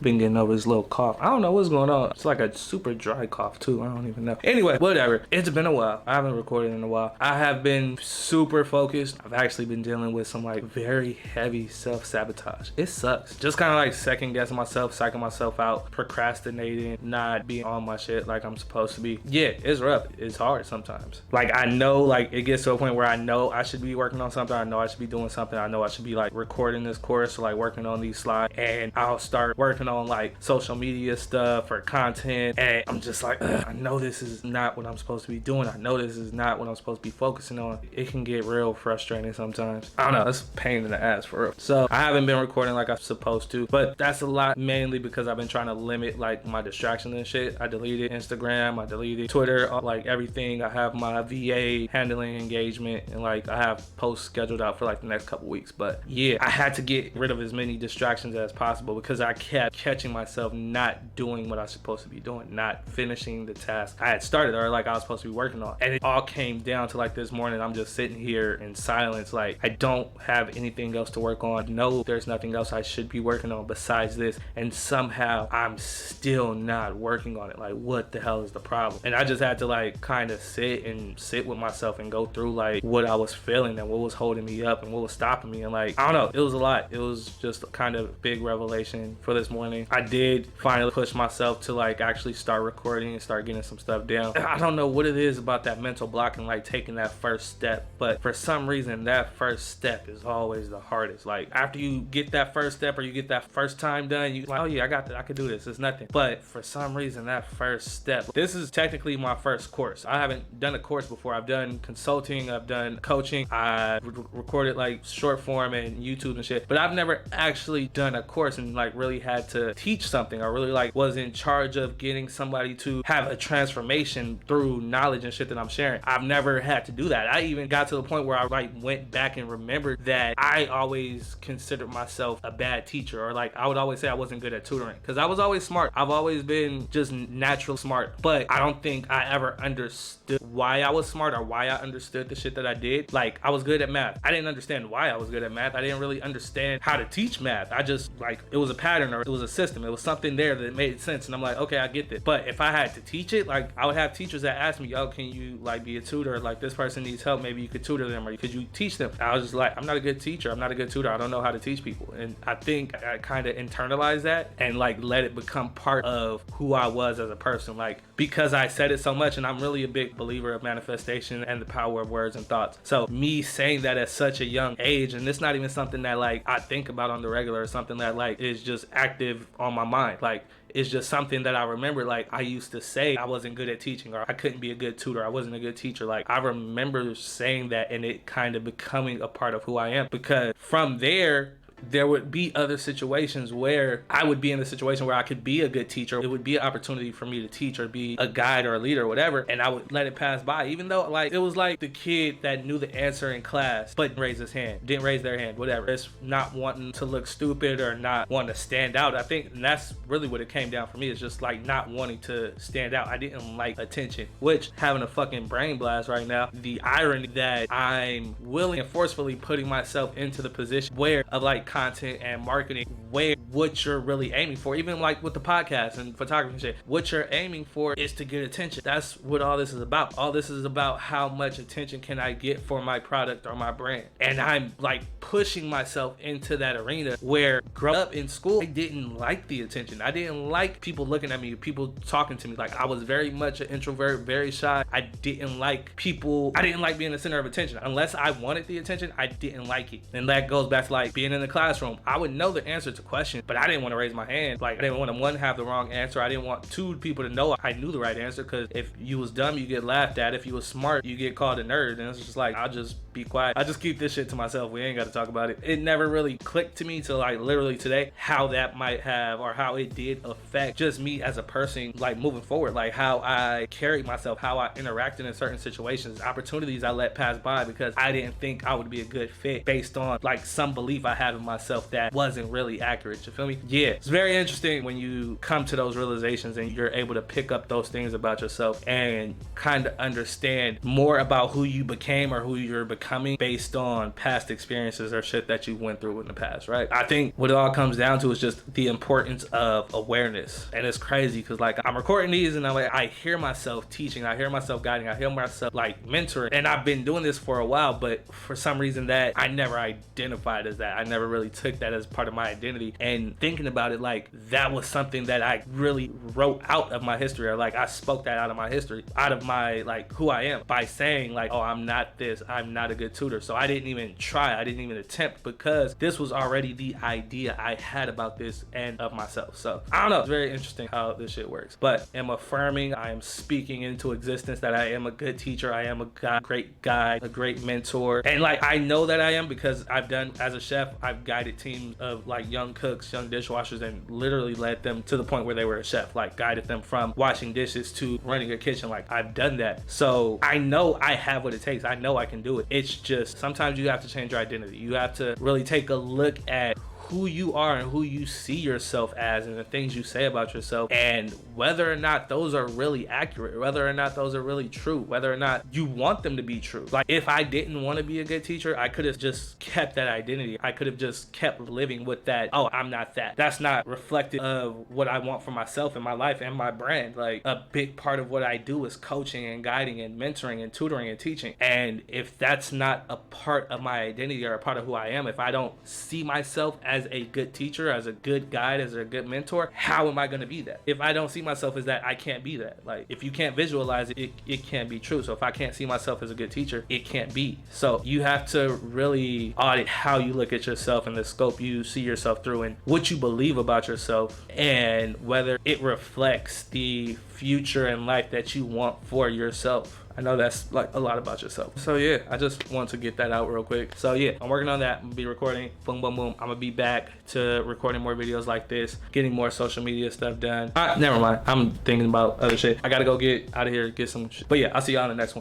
Been getting over this little cough. I don't know what's going on. It's like a super dry cough too. I don't even know. Anyway, whatever. It's been a while. I haven't recorded in a while. I have been super focused. I've actually been dealing with some like very heavy self-sabotage. It sucks. Just kind of like second guessing myself, psyching myself out, procrastinating, not being on my shit like I'm supposed to be. Yeah, it's rough. It's hard sometimes. Like I know like it gets to a point where I know I should be working on something. I know I should be doing something. I know I should be like recording this course or like working on these slides, and I'll start working on like social media stuff or content, and I'm just like, I know this is not what I'm supposed to be doing. I know this is not what I'm supposed to be focusing on. It can get real frustrating sometimes. I don't know, it's a pain in the ass for real. So I haven't been recording like I'm supposed to, but that's a lot mainly because I've been trying to limit like my distractions and shit. I deleted Instagram, I deleted Twitter, like everything. I have my VA handling engagement, and like I have posts scheduled out for like the next couple weeks. But yeah, I had to get rid of as many distractions as possible because I kept catching myself not doing what I was supposed to be doing, not finishing the task I had started or like I was supposed to be working on. And it all came down to like this morning, I'm just sitting here in silence, like I don't have anything else to work on. No, there's nothing else I should be working on besides this, and somehow I'm still not working on it. Like what the hell is the problem? And I just had to like kind of sit with myself and go through like what I was feeling and what was holding me up and what was stopping me. And like I don't know, it was a lot. It was just kind of big revelation for this morning. I did finally push myself to like actually start recording and start getting some stuff down. I don't know what it is about that mental block and like taking that first step, but for some reason that first step is always the hardest. Like after you get that first step or you get that first time done, you like, oh yeah, I got that, I could do this, it's nothing. But for some reason that first step, this is technically my first course. I haven't done a course before. I've done consulting, I've done coaching, I recorded like short form and YouTube and shit, but I've never actually done a course and like really had to teach something. I really like was in charge of getting somebody to have a transformation through knowledge and shit that I'm sharing. I've never had to do that. I even got to the point where I like went back and remembered that I always considered myself a bad teacher, or like I would always say I wasn't good at tutoring because I was always smart. I've always been just natural smart, but I don't think I ever understood why I was smart or why I understood the shit that I did. Like I was good at math. I didn't understand why I was good at math. I didn't really understand how to teach math. I just like, it was a pattern or it was a system. It was something there that made sense, and I'm like, okay, I get this. But if I had to teach it, like I would have teachers that asked me, oh, can you like be a tutor? Like this person needs help, maybe you could tutor them or could you teach them? I was just like, I'm not a good teacher, I'm not a good tutor, I don't know how to teach people. And I think I kind of internalized that and like let it become part of who I was as a person, like because I said it so much. And I'm really a big believer of manifestation and the power of words and thoughts. So me saying that at such a young age, and it's not even something that like I think about on the regular or something that like is just active on my mind, like it's just something that I remember. Like I used to say I wasn't good at teaching, or I couldn't be a good tutor, I wasn't a good teacher. Like I remember saying that and it kind of becoming a part of who I am, because from there would be other situations where I would be in a situation where I could be a good teacher. It would be an opportunity for me to teach or be a guide or a leader or whatever, and I would let it pass by, even though like it was like the kid that knew the answer in class but didn't raise their hand, whatever. It's not wanting to look stupid or not wanting to stand out. I think that's really what it came down for me. It's just like not wanting to stand out. I didn't like attention, which, having a fucking brain blast right now, the irony that I'm willing and forcefully putting myself into the position where of like content and marketing, where what you're really aiming for, even like with the podcast and photography and shit, what you're aiming for is to get attention. That's what all this is about. All this is about how much attention can I get for my product or my brand. And I'm like pushing myself into that arena where growing up in school, I didn't like the attention. I didn't like people looking at me, people talking to me. Like I was very much an introvert, very shy. I didn't like people. I didn't like being the center of attention. Unless I wanted the attention, I didn't like it. And that goes back to like being in the classroom. I would know the answer to questions, but I didn't want to raise my hand. Like I didn't want to, one, have the wrong answer. I didn't want two people to know I knew the right answer, because if you was dumb, you get laughed at. If you was smart, you get called a nerd. And it's just like, I'll just be quiet. I just keep this shit to myself. We ain't got to talk about it. It never really clicked to me till like literally today how that might have, or how it did affect just me as a person, like moving forward, like how I carried myself, how I interacted in certain situations, opportunities I let pass by because I didn't think I would be a good fit based on like some belief I have in myself that wasn't really accurate. You feel me? Yeah, it's very interesting when you come to those realizations and you're able to pick up those things about yourself and kind of understand more about who you became or who you're becoming based on past experiences or shit that you went through in the past, right? I think what it all comes down to is just the importance of awareness. And it's crazy because like I'm recording these and I hear myself teaching, I hear myself guiding, I hear myself like mentoring, and I've been doing this for a while, but for some reason that I never identified as that. I never really took that as part of my identity. And thinking about it, like that was something that I really wrote out of my history, or like I spoke that out of my history, out of my like who I am, by saying like, oh, I'm not this, I'm not a good tutor. So I didn't even try, I didn't even attempt, because this was already the idea I had about this and of myself. So I don't know, it's very interesting how this shit works, but I'm affirming, I am speaking into existence that I am a good teacher, I am a great guide, a great mentor. And like I know that I am because I've done, as a chef, I've guided teams of like young cooks, young dishwashers, and literally led them to the point where they were a chef, like guided them from washing dishes to running a kitchen. Like I've done that. So I know I have what it takes. I know I can do it. It's just sometimes you have to change your identity. You have to really take a look at who you are and who you see yourself as, and the things you say about yourself, and whether or not those are really accurate, whether or not those are really true, whether or not you want them to be true. Like if I didn't want to be a good teacher, I could have just kept that identity. I could have just kept living with that, oh, I'm not that. That's not reflective of what I want for myself and my life and my brand. Like a big part of what I do is coaching and guiding and mentoring and tutoring and teaching. And if that's not a part of my identity or a part of who I am, if I don't see myself as a good teacher, as a good guide, as a good mentor, how am I going to be that? If I don't see myself as that, I can't be that. Like if you can't visualize it, it can't be true. So if I can't see myself as a good teacher, it can't be. So you have to really audit how you look at yourself and the scope you see yourself through, and what you believe about yourself, and whether it reflects the future and life that you want for yourself. I know that's like a lot about yourself. So yeah, I just want to get that out real quick. So yeah, I'm working on that. I'm gonna be recording, boom, boom, boom. I'm gonna be back to recording more videos like this, getting more social media stuff done. Never mind. I'm thinking about other shit. I gotta go get out of here, get some shit. But yeah, I'll see y'all in the next one.